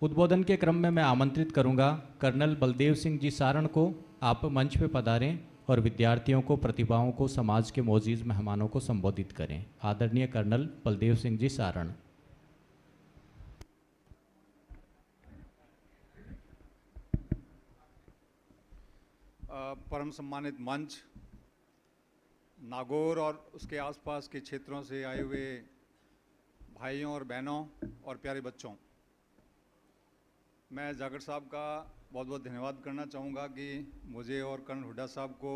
उद्बोधन के क्रम में मैं आमंत्रित करूंगा कर्नल बलदेव सिंह जी सारण को। आप मंच पे पधारें और विद्यार्थियों को, प्रतिभाओं को, समाज के मोजीज मेहमानों को संबोधित करें। आदरणीय कर्नल बलदेव सिंह जी सारण। परम सम्मानित मंच, नागौर और उसके आसपास के क्षेत्रों से आए हुए भाइयों और बहनों और प्यारे बच्चों, मैं जाखड़ साहब का बहुत बहुत धन्यवाद करना चाहूँगा कि मुझे और कर्नल हुड्डा साहब को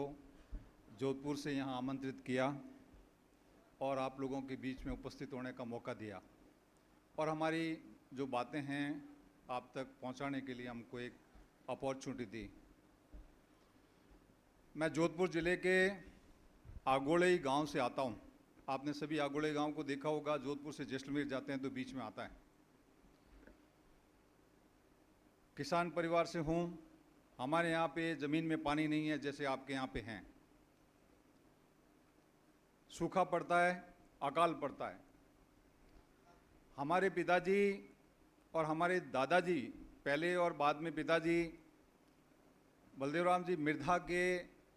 जोधपुर से यहाँ आमंत्रित किया और आप लोगों के बीच में उपस्थित होने का मौका दिया और हमारी जो बातें हैं आप तक पहुँचाने के लिए हमको एक अपॉर्चुनिटी दी। मैं जोधपुर ज़िले के आगोड़ई गांव से आता हूं। आपने सभी आगोड़ई गांव को देखा होगा, जोधपुर से जैसलमेर जाते हैं तो बीच में आता है। किसान परिवार से हूं। हमारे यहाँ पे ज़मीन में पानी नहीं है जैसे आपके यहाँ पे हैं। सूखा पड़ता है, अकाल पड़ता है। हमारे पिताजी और हमारे दादाजी, पहले और बाद में पिताजी बलदेवराम जी मिर्धा के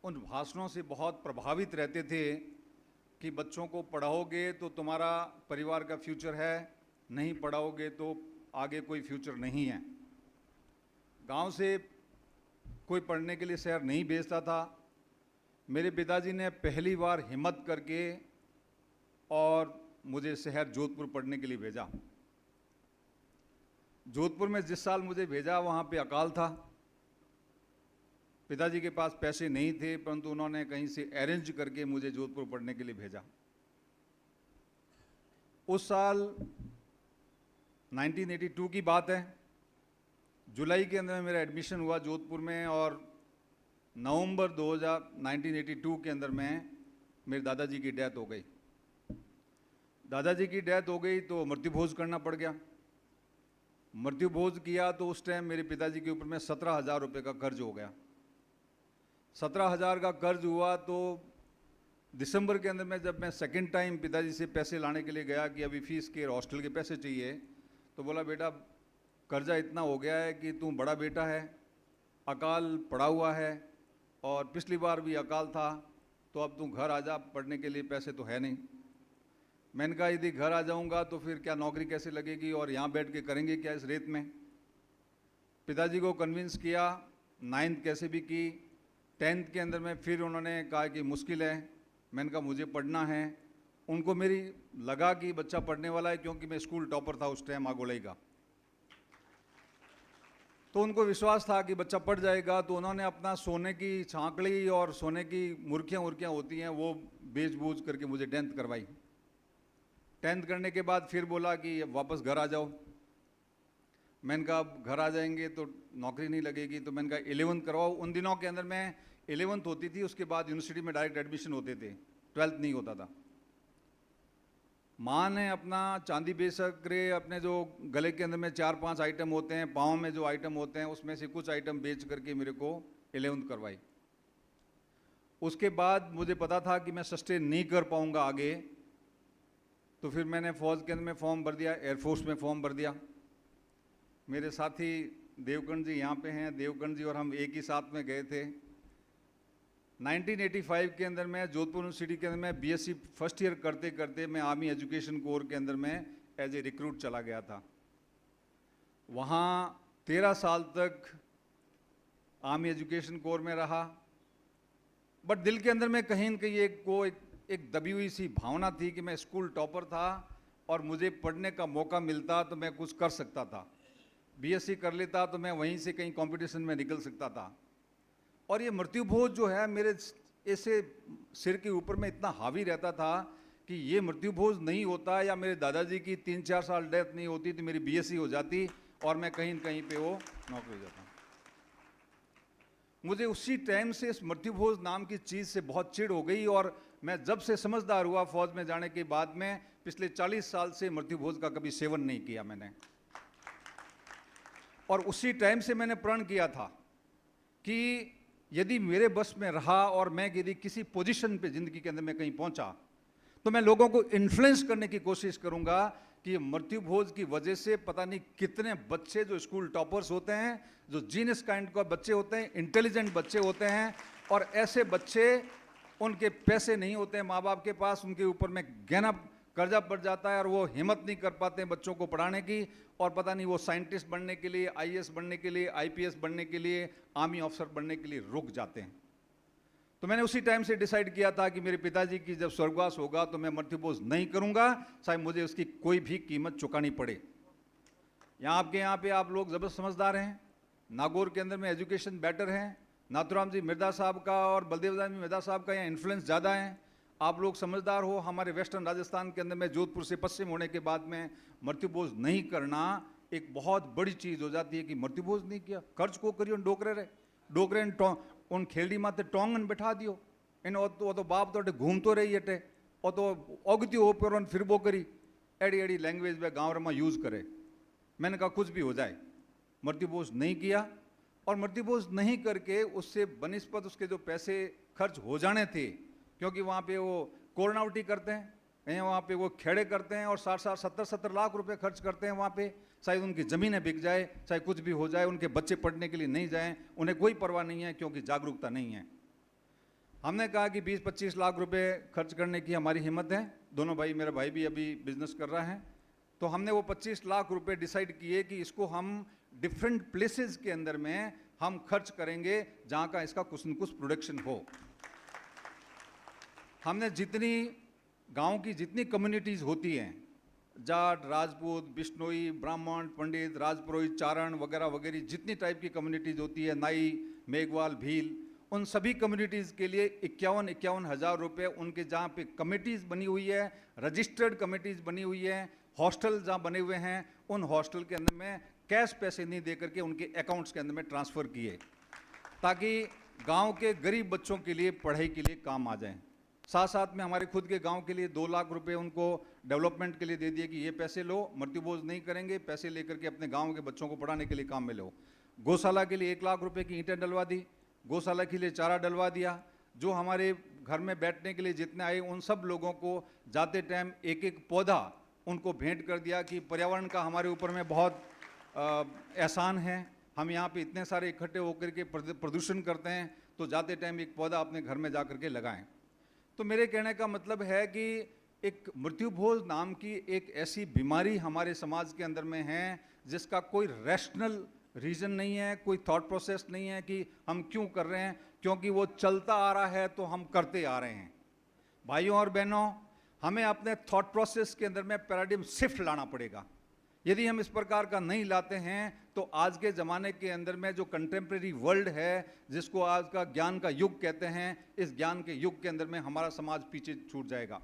उन भाषणों से बहुत प्रभावित रहते थे कि बच्चों को पढ़ाओगे तो तुम्हारा परिवार का फ्यूचर है, नहीं पढ़ाओगे तो आगे कोई फ्यूचर नहीं है। गांव से कोई पढ़ने के लिए शहर नहीं भेजता था। मेरे पिताजी ने पहली बार हिम्मत करके और मुझे शहर जोधपुर पढ़ने के लिए भेजा। जोधपुर में जिस साल मुझे भेजा वहाँ पे अकाल था। पिताजी के पास पैसे नहीं थे, परंतु उन्होंने कहीं से अरेंज करके मुझे जोधपुर पढ़ने के लिए भेजा। उस साल 1982 की बात है। जुलाई के अंदर मेरा एडमिशन हुआ जोधपुर में और नवंबर 1982 के अंदर में मेरे दादाजी की डेथ हो गई। दादाजी की डेथ हो गई तो मृत्यु भोज करना पड़ गया। मृत्यु भोज किया तो उस टाइम मेरे पिताजी के ऊपर में 17,000 रुपये का कर्ज हो गया। 17,000 का कर्ज हुआ तो दिसंबर के अंदर में जब मैं सेकंड टाइम पिताजी से पैसे लाने के लिए गया कि अभी फीस के हॉस्टल के पैसे चाहिए, तो बोला बेटा कर्जा इतना हो गया है कि तू बड़ा बेटा है, अकाल पड़ा हुआ है और पिछली बार भी अकाल था, तो अब तू घर आ जा, पढ़ने के लिए पैसे तो है नहीं। मैंने कहा यदि घर आ जाऊंगा तो फिर क्या नौकरी कैसे लगेगी और यहाँ बैठ के करेंगे क्या इस रेत में। पिताजी को कन्विंस किया, 9th कैसे भी की। 10th के अंदर में फिर उन्होंने कहा कि मुश्किल है। मैंने कहा मुझे पढ़ना है। उनको मेरी लगा कि बच्चा पढ़ने वाला है, क्योंकि मैं स्कूल टॉपर था उस टाइम आगोड़ई का, तो उनको विश्वास था कि बच्चा पढ़ जाएगा। तो उन्होंने अपना सोने की छांकड़ी और सोने की मुर्खियाँ होती हैं वो बेच बूझ करके मुझे 10th करवाई। 10th करने के बाद फिर बोला कि वापस घर आ जाओ। मैंने कहा अब घर आ जाएंगे तो नौकरी नहीं लगेगी, तो मैंने कहा 11th करवाओ। उन दिनों के अंदर में 11th होती थी, उसके बाद यूनिवर्सिटी में डायरेक्ट एडमिशन होते थे, 12th नहीं होता था। माँ ने अपना चांदी बेच कर अपने जो गले के अंदर में 4-5 आइटम होते हैं, पाँव में जो आइटम होते हैं, उसमें से कुछ आइटम बेच करके मेरे को 11th करवाई। उसके बाद मुझे पता था कि मैं सस्टेन नहीं कर पाऊंगा आगे, तो फिर मैंने फौज के अंदर में फॉर्म भर दिया, एयरफोर्स में फॉर्म भर दिया। मेरे साथी देवकर्ण जी यहाँ पे हैं, देवकर्ण जी और हम एक ही साथ में गए थे। 1985 के अंदर में जोधपुर यूनिवर्सिटी के अंदर में बीएससी फर्स्ट ईयर करते करते मैं आर्मी एजुकेशन कोर के अंदर में एज ए रिक्रूट चला गया था। वहाँ 13 साल तक आर्मी एजुकेशन कोर में रहा, बट दिल के अंदर में कहीं न कहीं एक दबी हुई सी भावना थी कि मैं स्कूल टॉपर था और मुझे पढ़ने का मौका मिलता तो मैं कुछ कर सकता था। बीएससी कर लेता तो मैं वहीं से कहीं कंपटीशन में निकल सकता था। और ये मृत्यु भोज जो है मेरे ऐसे सिर के ऊपर में इतना हावी रहता था कि ये मृत्यु भोज नहीं होता या मेरे दादाजी की 3-4 साल डेथ नहीं होती तो मेरी बीएससी हो जाती और मैं कहीं न कहीं पे वो नौकरी हो जाता। मुझे उसी टाइम से इस मृत्यु भोज नाम की चीज़ से बहुत चिढ़ हो गई और मैं जब से समझदार हुआ फौज में जाने के बाद में पिछले 40 साल से मृत्यु भोज का कभी सेवन नहीं किया मैंने। और उसी टाइम से मैंने प्रण किया था कि यदि मेरे बस में रहा और मैं यदि किसी पोजीशन पे जिंदगी के अंदर में कहीं पहुंचा तो मैं लोगों को इन्फ्लुएंस करने की कोशिश करूंगा कि ये मृत्यु भोज की वजह से पता नहीं कितने बच्चे जो स्कूल टॉपर्स होते हैं, जो जीनियस काइंड का बच्चे होते हैं, इंटेलिजेंट बच्चे होते हैं, और ऐसे बच्चे, उनके पैसे नहीं होते हैं माँ बाप के पास, उनके ऊपर में गहना कर्जा पड़ जाता है और वो हिम्मत नहीं कर पाते हैं बच्चों को पढ़ाने की, और पता नहीं वो साइंटिस्ट बनने के लिए, आईएएस बनने के लिए, आईपीएस बनने के लिए, आर्मी ऑफिसर बनने के लिए रुक जाते हैं। तो मैंने उसी टाइम से डिसाइड किया था कि मेरे पिताजी की जब स्वर्गवास होगा तो मैं मृत्यु भोज नहीं करूंगा, चाहे मुझे उसकी कोई भी कीमत चुकानी पड़े। यहाँ पे आप लोग जबरदस्त समझदार हैं, नागौर के अंदर में एजुकेशन बेटर है, नाथुराम जी मिर्जा साहब का और बलदेव जी मिर्जा साहब का यहाँ इन्फ्लुएंस ज़्यादा है, आप लोग समझदार हो। हमारे वेस्टर्न राजस्थान के अंदर में जोधपुर से पश्चिम होने के बाद में मृत्यु भोज नहीं करना एक बहुत बड़ी चीज़ हो जाती है कि मृत्यु भोज नहीं किया, खर्च को करियो डोकरे रे डोकरे उन खेलड़ी माते टोंगन बैठा दियो इन वो तो बाप तो घूमतो रही अटे वो तो ओगती हो पर फिर वो करी एड़ी एड़ी लैंग्वेज में गाँव में यूज़ करे। मैंने कहा कुछ भी हो जाए, मृत्यु भोज नहीं किया, और मृत्यु भोज नहीं करके उससे बनिस्पत उसके जो पैसे खर्च हो जाने थे, क्योंकि वहाँ पे वो कोरनावटी करते हैं, वहाँ पे वो खेड़े करते हैं और 60-70 लाख रुपए खर्च करते हैं वहाँ पे, चाहे उनकी ज़मीनें बिक जाए, चाहे कुछ भी हो जाए, उनके बच्चे पढ़ने के लिए नहीं जाएं, उन्हें कोई परवाह नहीं है क्योंकि जागरूकता नहीं है। हमने कहा कि 20-25 लाख रुपए खर्च करने की हमारी हिम्मत है, दोनों भाई, मेरा भाई भी अभी बिजनेस कर रहा है, तो हमने वो 25 लाख रुपए डिसाइड किए कि इसको हम डिफरेंट प्लेसेस के अंदर में हम खर्च करेंगे जहाँ का इसका कुछ न कुछ प्रोडक्शन हो। हमने जितनी गांव की जितनी कम्युनिटीज़ होती हैं, जाट, राजपूत, बिश्नोई, ब्राह्मण, पंडित, राजपुरोहित, चारण वगैरह वगैरह, जितनी टाइप की कम्युनिटीज़ होती है, नाई, मेघवाल, भील, उन सभी कम्युनिटीज़ के लिए 51 हज़ार रुपये उनके जहाँ पे कमेटीज़ बनी हुई है, रजिस्टर्ड कमेटीज़ बनी हुई है, हॉस्टल जहाँ बने हुए हैं, उन हॉस्टल के अंदर में कैश पैसे नहीं दे करके उनके अकाउंट्स के अंदर में ट्रांसफ़र किए, ताकि गाँव के गरीब बच्चों के लिए पढ़ाई के लिए काम आ जाएँ। साथ साथ में हमारे खुद के गांव के लिए 2 लाख रुपए उनको डेवलपमेंट के लिए दे दिए कि ये पैसे लो, मृत्यु भोज नहीं करेंगे, पैसे लेकर के अपने गांव के बच्चों को पढ़ाने के लिए काम में लो। गौशाला के लिए 1 लाख रुपए की ईंटें डलवा दी, गौशाला के लिए चारा डलवा दिया। जो हमारे घर में बैठने के लिए जितने आए उन सब लोगों को जाते टाइम एक एक पौधा उनको भेंट कर दिया कि पर्यावरण का हमारे ऊपर में बहुत एहसान है, हम यहाँ पे इतने सारे इकट्ठे होकर के प्रदूषण करते हैं, तो जाते टाइम एक पौधा अपने घर में जा कर के लगाएं। तो मेरे कहने का मतलब है कि एक मृत्यु भोज नाम की एक ऐसी बीमारी हमारे समाज के अंदर में है जिसका कोई रैशनल रीज़न नहीं है, कोई थॉट प्रोसेस नहीं है कि हम क्यों कर रहे हैं, क्योंकि वो चलता आ रहा है तो हम करते आ रहे हैं। भाइयों और बहनों, हमें अपने थॉट प्रोसेस के अंदर में पैराडिम शिफ्ट लाना पड़ेगा। यदि हम इस प्रकार का नहीं लाते हैं तो आज के ज़माने के अंदर में जो कंटेम्प्रेरी वर्ल्ड है, जिसको आज का ज्ञान का युग कहते हैं, इस ज्ञान के युग के अंदर में हमारा समाज पीछे छूट जाएगा।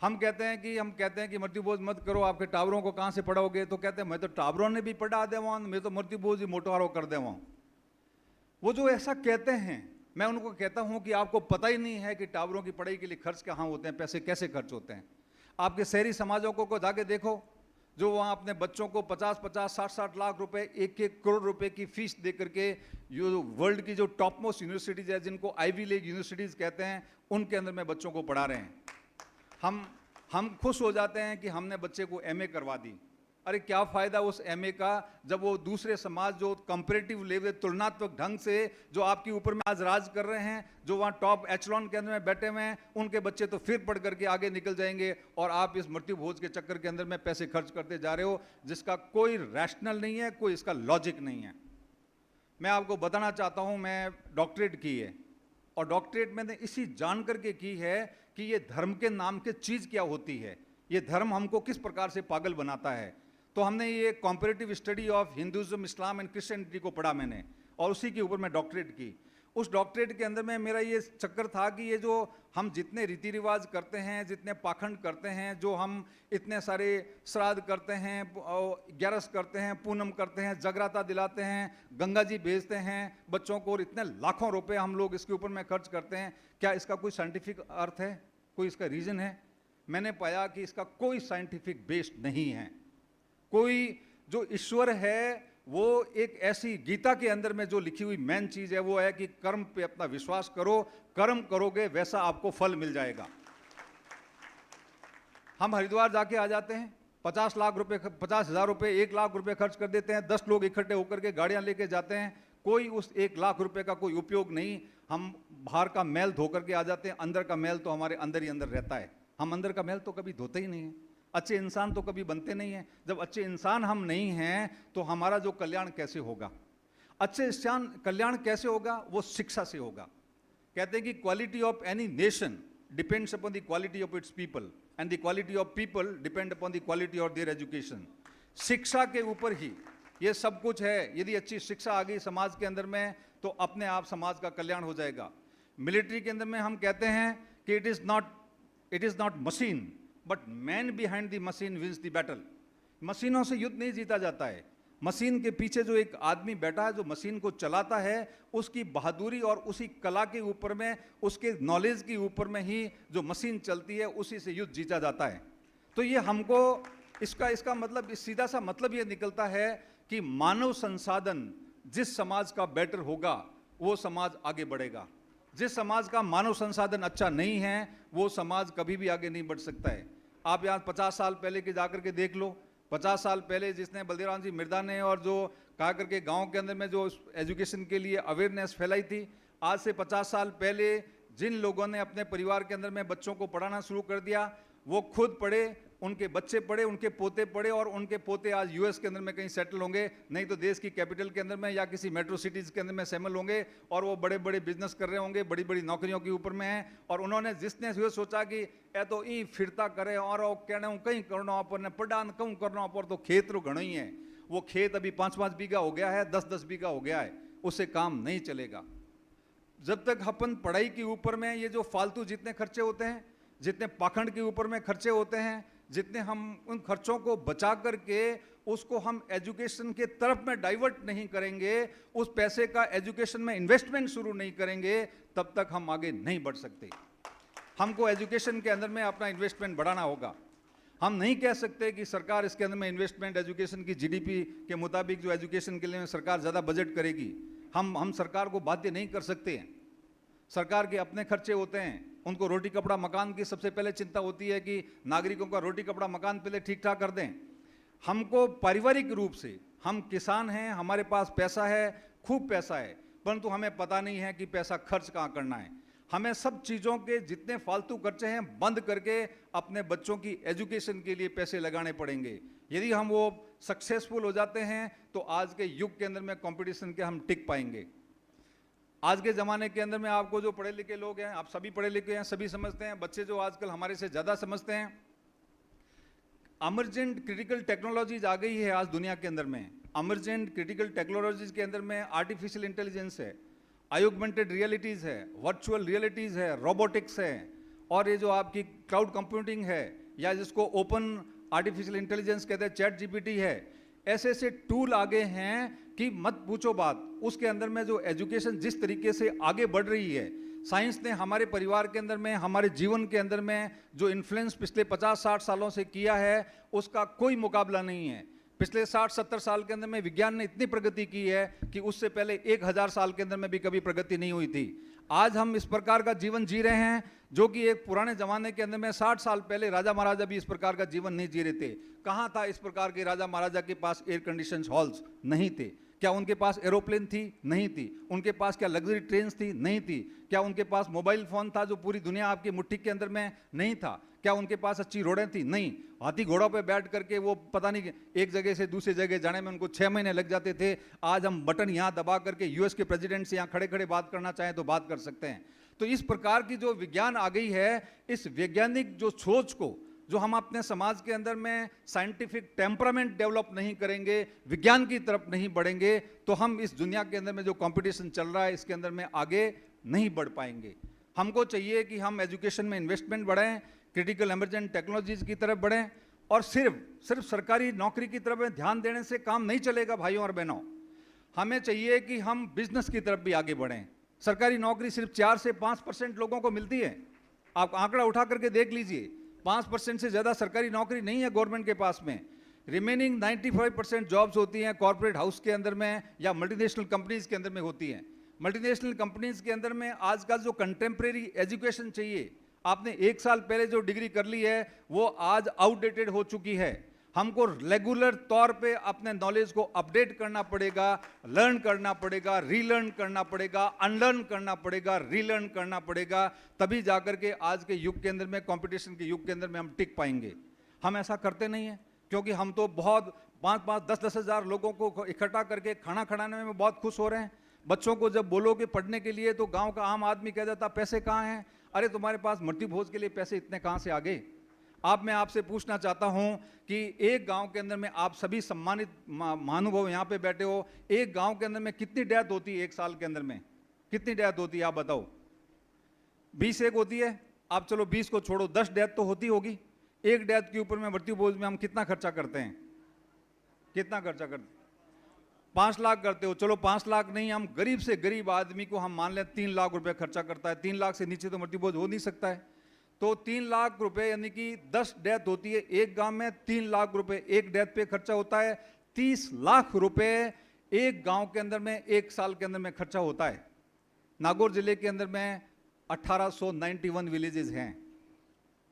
हम कहते हैं कि मृत्यु भोज मत करो, आपके टावरों को कहाँ से पढ़ाओगे, तो कहते हैं मैं तो टावरों ने भी पढ़ा देवा, मैं तो मृत्यु भोज ही मोटवारो कर देवा। वो जो ऐसा कहते हैं, मैं उनको कहता हूँ कि आपको पता ही नहीं है कि टावरों की पढ़ाई के लिए खर्च कहाँ होते हैं, पैसे कैसे खर्च होते हैं। आपके शहरी समाजों को जाके देखो, जो वहाँ अपने बच्चों को 50-50, 60-60 लाख रुपए, 1-1 करोड़ रुपए की फीस दे करके जो वर्ल्ड की जो टॉप मोस्ट यूनिवर्सिटीज़ है, जिनको आईवी लीग यूनिवर्सिटीज़ कहते हैं, उनके अंदर में बच्चों को पढ़ा रहे हैं। हम खुश हो जाते हैं कि हमने बच्चे को एमए करवा दी। अरे क्या फ़ायदा उस एमए का, जब वो दूसरे समाज जो कंपैरेटिव लेवल, तुलनात्मक ढंग से जो आपके ऊपर में आज राज कर रहे हैं, जो वहाँ टॉप एचलॉन के अंदर में बैठे हुए हैं, उनके बच्चे तो फिर पढ़ करके आगे निकल जाएंगे और आप इस मृत्यु भोज के चक्कर के अंदर में पैसे खर्च करते जा रहे हो, जिसका कोई रैशनल नहीं है, कोई इसका लॉजिक नहीं है। मैं आपको बताना चाहता हूँ, मैं डॉक्टरेट की है और डॉक्टरेट मैंने इसी जान करके की है कि ये धर्म के नाम की चीज़ क्या होती है, ये धर्म हमको किस प्रकार से पागल बनाता है। तो हमने ये comparative study of Hinduism, Islam and Christianity को पढ़ा मैंने, और उसी के ऊपर मैं डॉक्टरेट की। उस डॉक्टरेट के अंदर में मेरा ये चक्कर था कि ये जो हम जितने रीति रिवाज करते हैं, जितने पाखंड करते हैं, जो हम इतने सारे श्राद्ध करते हैं, ग्यारस करते हैं, पूनम करते हैं, जगराता दिलाते हैं, गंगा जी भेजते हैं बच्चों को, और इतने लाखों रुपए हम लोग इसके ऊपर में खर्च करते हैं, क्या इसका कोई साइंटिफिक अर्थ है, कोई इसका रीज़न है? मैंने पाया कि इसका कोई साइंटिफिक बेस नहीं है। कोई जो ईश्वर है वो एक ऐसी गीता के अंदर में जो लिखी हुई मेन चीज है वो है कि कर्म पे अपना विश्वास करो, कर्म करोगे वैसा आपको फल मिल जाएगा। हम हरिद्वार जाके आ जाते हैं, 50 लाख रुपए, 50,000 रुपए, 1 लाख रुपए खर्च कर देते हैं, 10 लोग इकट्ठे होकर के गाड़ियां लेके जाते हैं, कोई उस 1 लाख रुपए का कोई उपयोग नहीं। हम बाहर का मैल धो करके आ जाते हैं, अंदर का मैल तो हमारे अंदर ही अंदर रहता है। हम अंदर का मैल तो कभी धोते ही नहीं है, अच्छे इंसान तो कभी बनते नहीं हैं। जब अच्छे इंसान हम नहीं हैं तो हमारा जो कल्याण कैसे होगा? अच्छे इंसान कल्याण कैसे होगा? वो शिक्षा से होगा। कहते हैं कि quality of any nation depends upon the quality of its people and the quality of people depend upon the quality of their education. शिक्षा के ऊपर ही ये सब कुछ है। यदि अच्छी शिक्षा आ गई समाज के अंदर में तो अपने आप समाज का कल्याण हो जाएगा। मिलिट्री के अंदर में हम कहते हैं कि it is not machine but man behind the machine wins the battle. मशीनों से युद्ध नहीं जीता जाता है, मशीन के पीछे जो एक आदमी बैठा है जो मशीन को चलाता है, उसकी बहादुरी और उसी कला के ऊपर में, उसके नॉलेज के ऊपर में ही जो मशीन चलती है उसी से युद्ध जीता जाता है। तो ये हमको इसका मतलब सीधा सा मतलब ये निकलता है कि मानव संसाधन जिस समाज का बेटर होगा वो समाज आगे बढ़ेगा। जिस समाज का मानव संसाधन अच्छा नहीं है वो समाज कभी भी आगे नहीं बढ़ सकता है। आप यहाँ 50 साल पहले के जाकर के देख लो, 50 साल पहले जिसने बलदेव जी मिर्दा ने और जो कहा करके गांव के अंदर में जो एजुकेशन के लिए अवेयरनेस फैलाई थी, आज से 50 साल पहले जिन लोगों ने अपने परिवार के अंदर में बच्चों को पढ़ाना शुरू कर दिया, वो खुद पढ़े, उनके बच्चे पढ़े, उनके पोते पढ़े और उनके पोते आज यूएस के अंदर में कहीं सेटल होंगे, नहीं तो देश की कैपिटल के अंदर में या किसी मेट्रो सिटीज़ के अंदर में शामिल होंगे और वो बड़े बड़े बिजनेस कर रहे होंगे, बड़ी बड़ी नौकरियों के ऊपर में हैं। और उन्होंने जिसने ये सोचा कि ए तो ई फिरता करे और कहने कहीं करना पर पढ़ान कहूँ करना पर तो खेत रो घणो ही है, वो खेत अभी 5-5 बीघा हो गया है, 10-10 बीघा हो गया है, उससे काम नहीं चलेगा। जब तक अपन पढ़ाई के ऊपर में ये जो फालतू जितने खर्चे होते हैं, जितने पाखंड के ऊपर में खर्चे होते हैं, जितने हम उन खर्चों को बचा करके उसको हम एजुकेशन के तरफ में डाइवर्ट नहीं करेंगे, उस पैसे का एजुकेशन में इन्वेस्टमेंट शुरू नहीं करेंगे, तब तक हम आगे नहीं बढ़ सकते। हमको एजुकेशन के अंदर में अपना इन्वेस्टमेंट बढ़ाना होगा। हम नहीं कह सकते कि सरकार इसके अंदर में इन्वेस्टमेंट एजुकेशन की जीडीपी के मुताबिक जो एजुकेशन के लिए सरकार ज़्यादा बजट करेगी, हम सरकार को बाध्य नहीं कर सकते हैं। सरकार के अपने खर्चे होते हैं, उनको रोटी कपड़ा मकान की सबसे पहले चिंता होती है कि नागरिकों का रोटी कपड़ा मकान पहले ठीक ठाक कर दें। हमको पारिवारिक रूप से, हम किसान हैं, हमारे पास पैसा है, खूब पैसा है, परंतु हमें पता नहीं है कि पैसा खर्च कहाँ करना है। हमें सब चीज़ों के जितने फालतू खर्चे हैं बंद करके अपने बच्चों की एजुकेशन के लिए पैसे लगाने पड़ेंगे। यदि हम वो सक्सेसफुल हो जाते हैं तो आज के युग के अंदर में कंपटीशन के हम टिक पाएंगे। आज के ज़माने के अंदर में आपको जो पढ़े लिखे लोग हैं, आप सभी पढ़े लिखे हैं, सभी समझते हैं, बच्चे जो आजकल हमारे से ज़्यादा समझते हैं। अमर्जेंट क्रिटिकल टेक्नोलॉजीज आ गई है आज दुनिया के अंदर में। अमर्जेंट क्रिटिकल टेक्नोलॉजीज के अंदर में आर्टिफिशियल इंटेलिजेंस है, ऑगमेंटेड रियलिटीज़ है, वर्चुअल रियलिटीज़ है, रोबोटिक्स है, और ये जो आपकी क्लाउड कंप्यूटिंग है या जिसको ओपन आर्टिफिशियल इंटेलिजेंस कहते हैं, चैट जीपीटी है, ऐसे ऐसे टूल आगे हैं कि मत पूछो बात। उसके अंदर में जो एजुकेशन जिस तरीके से आगे बढ़ रही है, साइंस ने हमारे परिवार के अंदर में, हमारे जीवन के अंदर में जो इन्फ्लुएंस पिछले 50-60 सालों से किया है उसका कोई मुकाबला नहीं है। पिछले 60-70 साल के अंदर में विज्ञान ने इतनी प्रगति की है कि उससे पहले 1000 साल के अंदर में भी कभी प्रगति नहीं हुई थी। आज हम इस प्रकार का जीवन जी रहे हैं जो कि एक पुराने जमाने के अंदर में 60 साल पहले राजा महाराजा भी इस प्रकार का जीवन नहीं जी रहे थे। कहाँ था इस प्रकार के राजा महाराजा के पास एयर कंडीशन हॉल्स? नहीं थे। क्या उनके पास एरोप्लेन थी? नहीं थी। उनके पास क्या लग्जरी ट्रेन्स थी? नहीं थी। क्या उनके पास मोबाइल फोन था जो पूरी दुनिया आपकी मुट्ठी के अंदर में? नहीं था। क्या उनके पास अच्छी रोडें थी? नहीं। हाथी घोड़ों पे बैठ करके वो पता नहीं एक जगह से दूसरी जगह जाने में उनको 6 महीने लग जाते थे। आज हम बटन यहाँ दबा करके यूएस के प्रेसिडेंट से यहाँ खड़े खड़े बात करना चाहें तो बात कर सकते हैं। तो इस प्रकार की जो विज्ञान आ गई है, इस वैज्ञानिक जो सोच को जो हम अपने समाज के अंदर में साइंटिफिक टेम्परामेंट डेवलप नहीं करेंगे, विज्ञान की तरफ नहीं बढ़ेंगे, तो हम इस दुनिया के अंदर में जो कंपटीशन चल रहा है इसके अंदर में आगे नहीं बढ़ पाएंगे। हमको चाहिए कि हम एजुकेशन में इन्वेस्टमेंट बढ़ाएं, क्रिटिकल इमरजेंट टेक्नोलॉजीज की तरफ बढ़ें, और सिर्फ सरकारी नौकरी की तरफ ध्यान देने से काम नहीं चलेगा भाइयों और बहनों। हमें चाहिए कि हम बिजनेस की तरफ भी आगे बढ़ें। सरकारी नौकरी सिर्फ 4 से 5% लोगों को मिलती है। आप आंकड़ा उठा करके देख लीजिए, 5% से ज़्यादा सरकारी नौकरी नहीं है गवर्नमेंट के पास में। रिमेनिंग 95% जॉब्स होती हैं कॉर्पोरेट हाउस के अंदर में या मल्टीनेशनल कंपनीज के अंदर में होती हैं। मल्टीनेशनल कंपनीज के अंदर में आज का जो कंटेम्प्रेरी एजुकेशन चाहिए, आपने 1 साल पहले जो डिग्री कर ली है वो आज आउटडेटेड हो चुकी है। हमको रेगुलर तौर पे अपने नॉलेज को अपडेट करना पड़ेगा, लर्न करना पड़ेगा, रीलर्न करना पड़ेगा, अनलर्न करना पड़ेगा, रीलर्न करना पड़ेगा, तभी जाकर के आज के युग के अंदर में, कंपटीशन के युग के अंदर में हम टिक पाएंगे। हम ऐसा करते नहीं है, क्योंकि हम तो बहुत 5-5, 10-10 हज़ार लोगों को इकट्ठा करके खाना खिलाने में बहुत खुश हो रहे हैं। बच्चों को जब बोलोगे पढ़ने के लिए तो गांव का आम आदमी कह जाता पैसे कहाँ हैं? अरे तुम्हारे पास मट्टी भोज के लिए पैसे इतने कहाँ से आ गए? अब मैं आपसे पूछना चाहता हूं कि एक गांव के अंदर में, आप सभी सम्मानित महानुभाव यहां पे बैठे हो, एक गांव के अंदर में कितनी डेथ होती है? एक साल के अंदर में कितनी डेथ होती है आप बताओ? 20 एक होती है। आप चलो 20 को छोड़ो, 10 डेथ तो होती होगी। एक डेथ के ऊपर में मृत्यु भोज में हम कितना खर्चा करते हैं? कितना खर्चा करते हैं? 5 लाख करते हो। चलो 5 लाख नहीं, हम गरीब से गरीब आदमी को हम मान लें 3 लाख रुपए खर्चा करता है। 3 लाख से नीचे तो मृत्यु भोज हो नहीं सकता है। तो 3 लाख रुपए यानी कि 10 डेथ होती है एक गांव में, 3 लाख रुपए एक डेथ पे खर्चा होता है। 30 लाख रुपए एक गांव के अंदर में एक साल के अंदर में खर्चा होता है। नागौर जिले के अंदर में 1891 विलेजेस हैं,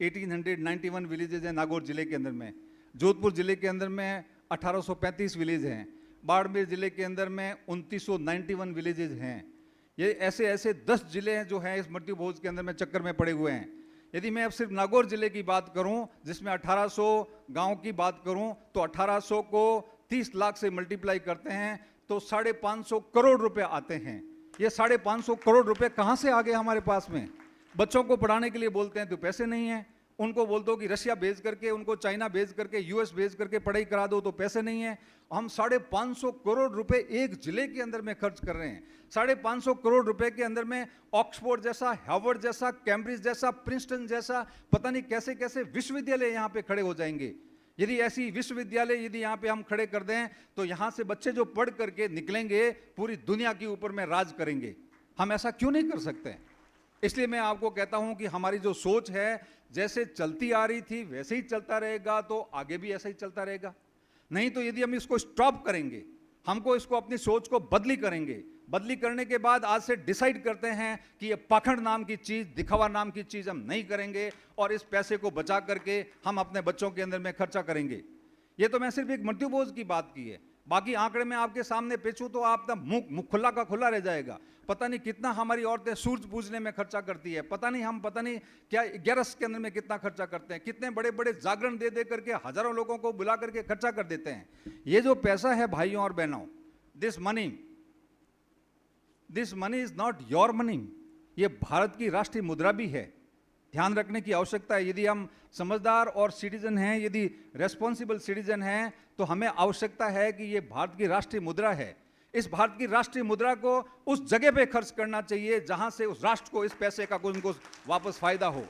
1891 विलेजेस हैं नागौर जिले के अंदर में। जोधपुर जिले के अंदर में 1835 विलेज हैं। बाड़मेर जिले के अंदर में 2991 विलेजेस हैं। ये ऐसे ऐसे 10 जिले हैं जो हैं इस मृत्यु भोज के अंदर में चक्कर में पड़े हुए हैं। यदि मैं अब सिर्फ नागौर जिले की बात करूं, जिसमें 1800 गांव की बात करूं, तो 1800 को 30 लाख से मल्टीप्लाई करते हैं तो 550 करोड़ रुपए आते हैं। ये 550 करोड़ रुपए कहां से आ गए हमारे पास में? बच्चों को पढ़ाने के लिए बोलते हैं तो पैसे नहीं है, उनको बोल दो कि रशिया भेज करके, उनको चाइना भेज करके, यूएस भेज करके पढ़ाई करा दो तो पैसे नहीं है। हम 550 करोड़ रुपए एक जिले के अंदर में खर्च कर रहे हैं। 550 करोड़ रुपए के अंदर में ऑक्सफोर्ड जैसा, हार्वर्ड जैसा, कैम्ब्रिज जैसा, प्रिंसटन जैसा पता नहीं कैसे कैसे विश्वविद्यालय यहाँ पे खड़े हो जाएंगे। यदि ऐसी विश्वविद्यालय यदि यहाँ पे हम खड़े कर दें तो यहाँ से बच्चे जो पढ़ करके निकलेंगे पूरी दुनिया के ऊपर में राज करेंगे। हम ऐसा क्यों नहीं कर सकते? इसलिए मैं आपको कहता हूं कि हमारी जो सोच है, जैसे चलती आ रही थी वैसे ही चलता रहेगा तो आगे भी ऐसा ही चलता रहेगा। नहीं तो यदि हम इसको स्टॉप करेंगे, हमको इसको अपनी सोच को बदली करेंगे, बदली करने के बाद आज से डिसाइड करते हैं कि ये पाखंड नाम की चीज, दिखावा नाम की चीज हम नहीं करेंगे और इस पैसे को बचा करके हम अपने बच्चों के अंदर में खर्चा करेंगे। ये तो मैं सिर्फ एक मृत्यु भोज की बात की है। बाकी आंकड़े में आपके सामने पेचूं तो आपका मुंह खुला का खुला रह जाएगा। पता नहीं कितना हमारी औरतें सूरज पूजने में खर्चा करती है, पता नहीं क्या 11 के अंदर में कितना खर्चा करते हैं, कितने बड़े बड़े जागरण दे दे करके हजारों लोगों को बुला करके खर्चा कर देते हैं। ये जो पैसा है भाइयों और बहनों, this money is not your money, ये भारत की राष्ट्रीय मुद्रा भी है। ध्यान रखने की आवश्यकता है। यदि हम समझदार और सिटीजन हैं, यदि रेस्पॉन्सिबल सिटीजन हैं, तो हमें आवश्यकता है कि ये भारत की राष्ट्रीय मुद्रा है। इस भारत की राष्ट्रीय मुद्रा को उस जगह पे खर्च करना चाहिए जहां से उस राष्ट्र को इस पैसे का उनको वापस फायदा हो।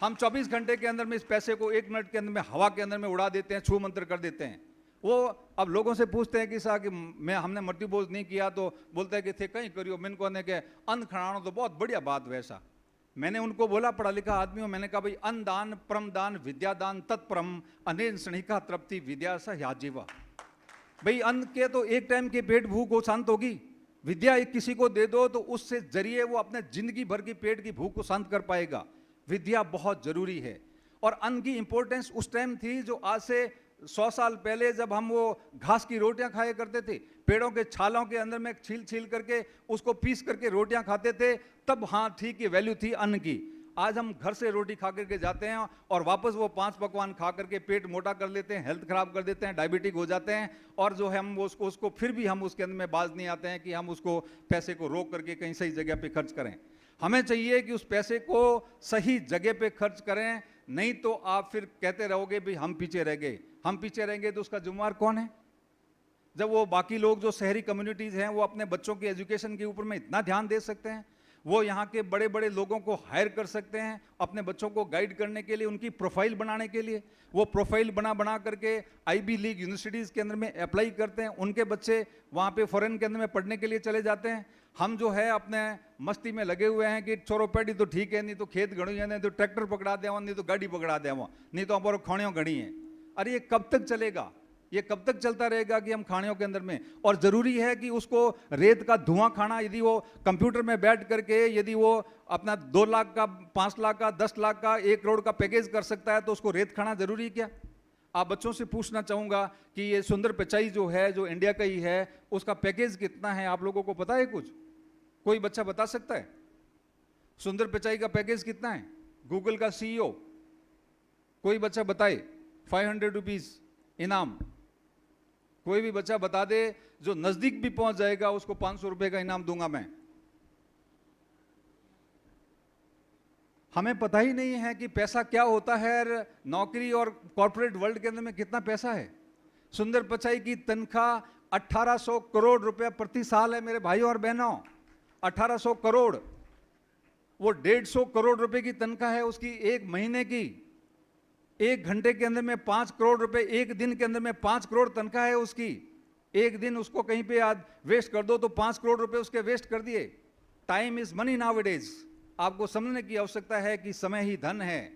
हम 24 घंटे के अंदर में इस पैसे को 1 मिनट के अंदर में हवा के अंदर में उड़ा देते हैं, छू मंत्र कर देते हैं। वो अब लोगों से पूछते हैं कि साहब कि हमने मृत्यु भोज नहीं किया, तो बोलते हैं कि थे कहीं करियो, मैंने को के अन्न खड़ाना तो बहुत बढ़िया बात वैसा। मैंने उनको बोला, पढ़ा लिखा आदमी हूं, मैंने कहा भाई अन्न दान, परम दान, विद्यादान तत्परम अनेन स्नेहिका तृप्ति विद्या स याजीवा। भाई अन्न के तो एक टाइम के पेट भूख को शांत होगी, विद्या एक किसी को दे दो तो उससे जरिए वो अपने जिंदगी भर की पेट की भूख को शांत कर पाएगा। विद्या बहुत जरूरी है। और अन्न की इंपॉर्टेंस उस टाइम थी जो आज से 100 साल पहले, जब हम वो घास की रोटियां खाया करते थे, पेड़ों के छालों के अंदर में छील छील करके उसको पीस करके रोटियां खाते थे, तब हाँ ठीक है वैल्यू थी अन्न की। आज हम घर से रोटी खा करके जाते हैं और वापस वो 5 पकवान खा करके पेट मोटा कर लेते हैं, हेल्थ खराब कर देते हैं, डायबिटिक हो जाते हैं, और जो है हम उसको फिर भी हम उसके अंदर में बाज नहीं आते हैं कि हम उसको पैसे को रोक करके कहीं सही जगह पे खर्च करें। हमें चाहिए कि उस पैसे को सही जगह पे खर्च करें, नहीं तो आप फिर कहते रहोगे भाई हम पीछे रह गए। हम पीछे रहेंगे तो उसका जिम्मेवार कौन है? जब वो बाकी लोग जो शहरी कम्युनिटीज हैं वो अपने बच्चों की एजुकेशन के ऊपर में इतना ध्यान दे सकते हैं, वो यहाँ के बड़े बड़े लोगों को हायर कर सकते हैं अपने बच्चों को गाइड करने के लिए, उनकी प्रोफाइल बनाने के लिए। वो प्रोफाइल बना करके आईबी लीग यूनिवर्सिटीज़ के अंदर में अप्लाई करते हैं, उनके बच्चे वहाँ पे फॉरेन के अंदर में पढ़ने के लिए चले जाते हैं। हम जो है अपने मस्ती में लगे हुए हैं कि छोरो पैडी तो ठीक है, नहीं तो खेत गणु है, नहीं तो ट्रैक्टर पकड़ा देवा, नहीं तो गाड़ी पकड़ा देवा, नहीं तो हमारे खौणियों गणी है। अरे ये कब तक चलेगा? ये कब तक चलता रहेगा कि हम खानियों के अंदर में? और जरूरी है कि उसको रेत का धुआं खाना, यदि वो कंप्यूटर में बैठ करके यदि वो अपना 2 लाख का, 5 लाख का, 10 लाख का, 1 करोड़ का पैकेज कर सकता है, तो उसको रेत खाना जरूरी है क्या? आप बच्चों से पूछना चाहूंगा कि ये सुंदर पिचाई जो है, जो इंडिया का ही है, उसका पैकेज कितना है? आप लोगों को पता है कुछ? कोई बच्चा बता सकता है? सुंदर पिचाई का पैकेज कितना है? गूगल का CEO, कोई बच्चा बताए? 500 रुपीज इनाम। कोई भी बच्चा बता दे, जो नजदीक भी पहुंच जाएगा उसको 500 रुपए का इनाम दूंगा मैं। हमें पता ही नहीं है कि पैसा क्या होता है, नौकरी और कॉर्पोरेट वर्ल्ड के अंदर में कितना पैसा है। सुंदर पिचाई की तनख्वाह 1800 करोड़ रुपए प्रति साल है मेरे भाइयों और बहनों। 1800 करोड़। वो 150 करोड़ रुपए की तनख्वाह है उसकी एक महीने की। 1 घंटे के अंदर में 5 करोड़ रुपए, 1 दिन के अंदर में 5 करोड़ तनख्वाह है उसकी। एक दिन उसको कहीं पे आज वेस्ट कर दो तो 5 करोड़ रुपए उसके वेस्ट कर दिए। Time is money nowadays. आपको समझने की आवश्यकता है कि समय ही धन है।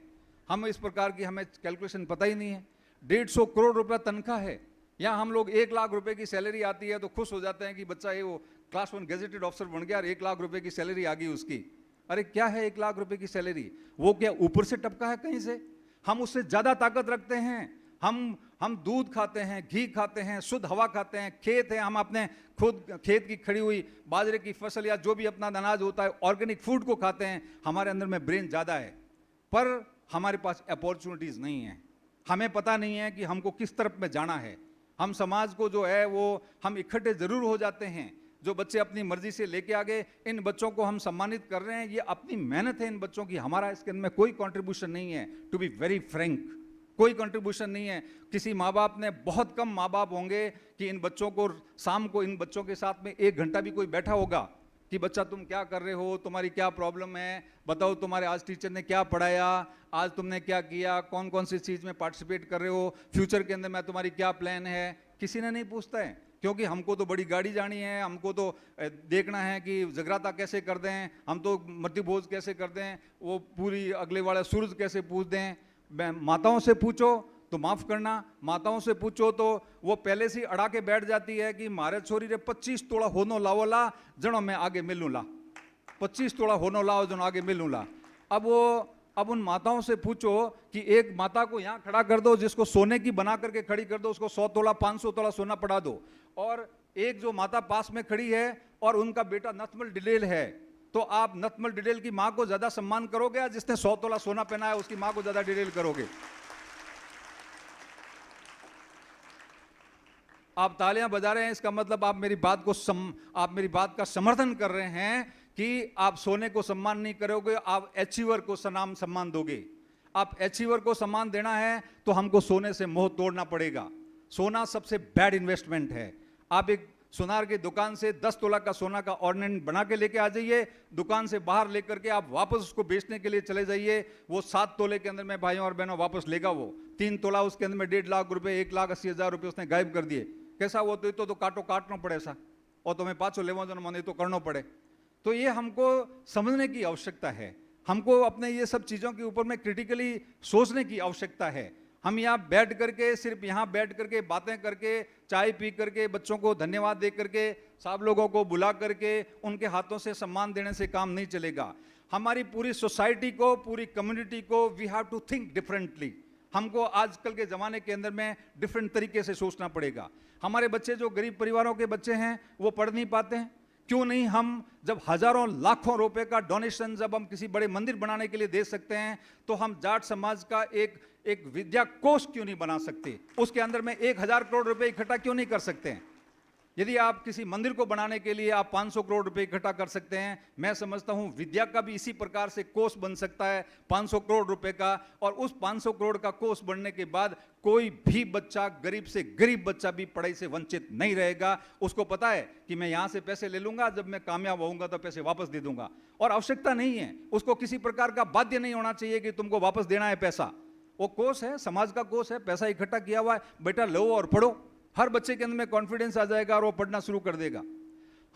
हम इस प्रकार की, हमें कैलकुलेशन पता ही नहीं है। 150 करोड़ रुपए तनख्वाह है। यहाँ हम लोग 1 लाख रुपए की सैलरी आती है तो खुश हो जाते हैं कि बच्चा है वो क्लास 1 गेजेटेड ऑफिसर बन गया और 1 लाख रुपए की सैलरी आ गई उसकी। अरे क्या है 1 लाख रुपए की सैलरी? वो क्या ऊपर से टपका है कहीं से? हम उससे ज्यादा ताकत रखते हैं। हम दूध खाते हैं, घी खाते हैं, शुद्ध हवा खाते हैं, खेत है, हम अपने खुद खेत की खड़ी हुई बाजरे की फसल या जो भी अपना अनाज होता है ऑर्गेनिक फूड को खाते हैं। हमारे अंदर में ब्रेन ज्यादा है, पर हमारे पास अपॉर्चुनिटीज नहीं है। हमें पता नहीं है कि हमको किस तरफ में जाना है। हम समाज को जो है वो हम इकट्ठे जरूर हो जाते हैं। जो बच्चे अपनी मर्जी से लेके आ गए, इन बच्चों को हम सम्मानित कर रहे हैं। ये अपनी मेहनत है इन बच्चों की, हमारा इसके अंदर में कोई कंट्रीब्यूशन नहीं है। टू बी वेरी फ्रैंक, कोई कंट्रीब्यूशन नहीं है। किसी माँ बाप ने, बहुत कम माँ बाप होंगे कि इन बच्चों को शाम को इन बच्चों के साथ में 1 घंटा भी कोई बैठा होगा कि बच्चा तुम क्या कर रहे हो, तुम्हारी क्या प्रॉब्लम है, बताओ तुम्हारे आज टीचर ने क्या पढ़ाया, आज तुमने क्या किया, कौन कौन सी चीज़ में पार्टिसिपेट कर रहे हो, फ्यूचर के अंदर में तुम्हारी क्या प्लान है। किसी ने नहीं पूछता है, क्योंकि हमको तो बड़ी गाड़ी जानी है, हमको तो देखना है कि जगराता कैसे कर दें, हम तो मट्टी भोज कैसे कर दें, वो पूरी अगले वाला सूरज कैसे पूछ दें। माताओं से पूछो तो माफ करना, माताओं से पूछो तो वो पहले से अड़ा के बैठ जाती है कि मारे छोरी रे 25 तोड़ा होनो लावो ला, जनो मैं आगे मिलूँ ला, 25 तोड़ा होनो लाओ जनो आगे मिलूँ ला। अब उन माताओं से पूछो कि एक माता को यहाँ खड़ा कर दो, जिसको सोने की बना करके खड़ी कर दो, उसको 100 तोला 500 तोला सोना पड़ा दो, और एक जो माता पास में खड़ी है और उनका बेटा नथमल डिडेल है, तो आप नथमल डिडेल की मां को ज्यादा सम्मान करोगे या जिसने 100 तोला सोना पहना है उसकी मां को ज्यादा डिडेल करोगे? आप तालियां बजा रहे हैं, इसका मतलब आप मेरी बात का समर्थन कर रहे हैं कि आप सोने को सम्मान नहीं करोगे, आप अचीवर को सम्मान दोगे। आप अचीवर को सम्मान देना है तो हमको सोने से मोह तोड़ना पड़ेगा। सोना सबसे बैड इन्वेस्टमेंट है। आप एक सुनार की दुकान से 10 तोला का सोना का ऑर्नामेंट बना के लेके आ जाइए, दुकान से बाहर लेकर के आप वापस उसको बेचने के लिए चले जाइए, वो 7 तोले के अंदर में भाइयों और बहनों वापस लेगा। वो 3 तोला उसके अंदर में 1.5 लाख रुपए, 1,80,000 रुपए उसने गायब कर दिए। कैसा वो तो काटना पड़े सा, और तुम्हें पाछो लेवा जो मन तो करना पड़े। तो ये हमको समझने की आवश्यकता है, हमको अपने ये सब चीज़ों के ऊपर में क्रिटिकली सोचने की आवश्यकता है। हम यहाँ बैठ करके, सिर्फ यहाँ बैठ करके बातें करके, चाय पी करके, बच्चों को धन्यवाद दे करके, सब लोगों को बुला करके उनके हाथों से सम्मान देने से काम नहीं चलेगा। हमारी पूरी सोसाइटी को, पूरी कम्युनिटी को we have to think differently. हमको आजकल के ज़माने के अंदर में डिफरेंट तरीके से सोचना पड़ेगा। हमारे बच्चे जो गरीब परिवारों के बच्चे हैं वो पढ़ नहीं पाते हैं, क्यों नहीं हम जब हजारों लाखों रुपए का डोनेशन जब हम किसी बड़े मंदिर बनाने के लिए दे सकते हैं, तो हम जाट समाज का एक विद्या कोष क्यों नहीं बना सकते? उसके अंदर में 1,000 करोड़ रुपए इकट्ठा क्यों नहीं कर सकते हैं? यदि आप किसी मंदिर को बनाने के लिए आप 500 करोड़ रुपए इकट्ठा कर सकते हैं, मैं समझता हूं विद्या का भी इसी प्रकार से कोष बन सकता है 500 करोड़ रुपए का। और उस 500 करोड़ का कोष बनने के बाद कोई भी बच्चा, गरीब से गरीब बच्चा भी पढ़ाई से वंचित नहीं रहेगा। उसको पता है कि मैं यहां से पैसे ले लूंगा, जब मैं कामयाब होऊंगा तो पैसे वापस दे दूंगा, और आवश्यकता नहीं है उसको किसी प्रकार का बाध्य नहीं होना चाहिए कि तुमको वापस देना है पैसा। वो कोष है, समाज का कोष है, पैसा इकट्ठा किया हुआ है, बेटा लो और पढ़ो। हर बच्चे के अंदर में कॉन्फिडेंस आ जाएगा और वो पढ़ना शुरू कर देगा।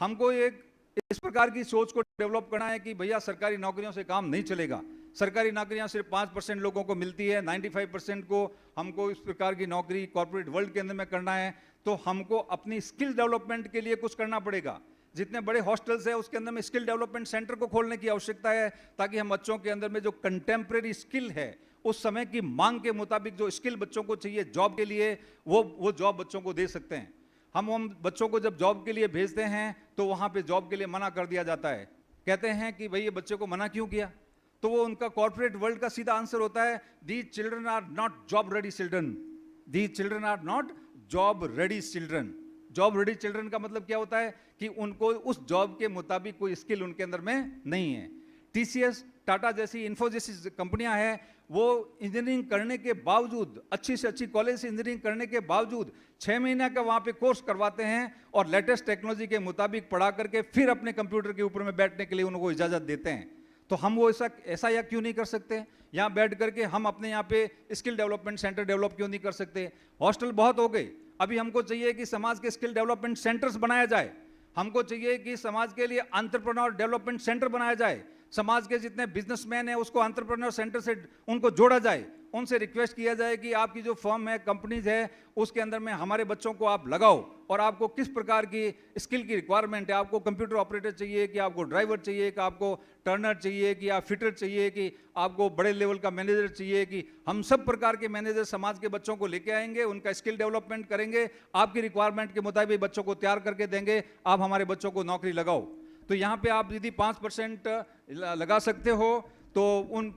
हमको एक इस प्रकार की सोच को डेवलप करना है कि भैया सरकारी नौकरियों से काम नहीं चलेगा। सरकारी नौकरियां सिर्फ 5% लोगों को मिलती है, 95% को हमको इस प्रकार की नौकरी कॉर्पोरेट वर्ल्ड के अंदर में करना है, तो हमको अपनी स्किल डेवलपमेंट के लिए कुछ करना पड़ेगा। जितने बड़े हॉस्टल्स है उसके अंदर में स्किल डेवलपमेंट सेंटर को खोलने की आवश्यकता है, ताकि हम बच्चों के अंदर में जो कंटेम्प्रेरी स्किल है, उस समय की मांग के मुताबिक जो स्किल बच्चों को चाहिए जॉब के लिए, वो जॉब बच्चों को दे सकते हैं। हम बच्चों को जब जॉब के लिए भेजते हैं तो वहां पे जॉब के लिए मना कर दिया जाता है, कहते हैं कि भाई ये बच्चे को मना क्यों किया, तो वो उनका कॉर्पोरेट वर्ल्ड का सीधा आंसर होता है, these children are not job ready children, these children are not job ready children. Job ready children का मतलब क्या होता है कि उनको उस जॉब के मुताबिक कोई स्किल उनके अंदर में नहीं है। टीसीएस, टाटा जैसी, इन्फोसिस कंपनियां हैं, वो इंजीनियरिंग करने के बावजूद, अच्छी से अच्छी कॉलेज से इंजीनियरिंग करने के बावजूद 6 महीने का वहां पे कोर्स करवाते हैं और लेटेस्ट टेक्नोलॉजी के मुताबिक पढ़ा करके फिर अपने कंप्यूटर के ऊपर में बैठने के लिए उनको इजाजत देते हैं। तो हम वो ऐसा या क्यों नहीं कर सकते? यहाँ बैठ करके हम अपने यहाँ पे स्किल डेवलपमेंट सेंटर डेवलप क्यों नहीं कर सकते? हॉस्टल बहुत हो गए, अभी हमको चाहिए कि समाज के स्किल डेवलपमेंट सेंटर्स बनाया जाए, हमको चाहिए कि समाज के लिए एंटरप्रेन्योर डेवलपमेंट सेंटर बनाया जाए, समाज के जितने बिजनेसमैन हैं उसको एंटरप्रेन्योर सेंटर से उनको जोड़ा जाए, उनसे रिक्वेस्ट किया जाए कि आपकी जो फर्म है, कंपनीज है, उसके अंदर में हमारे बच्चों को आप लगाओ, और आपको किस प्रकार की स्किल की रिक्वायरमेंट है, आपको कंप्यूटर ऑपरेटर चाहिए कि आपको ड्राइवर चाहिए कि आपको टर्नर चाहिए कि आप फिटर चाहिए कि आपको बड़े लेवल का मैनेजर चाहिए, कि हम सब प्रकार के मैनेजर समाज के बच्चों को लेके आएंगे, उनका स्किल डेवलपमेंट करेंगे, आपकी रिक्वायरमेंट के मुताबिक बच्चों को तैयार करके देंगे, आप हमारे बच्चों को नौकरी लगाओ। तो यहाँ पे आप यदि 5% लगा सकते हो तो उन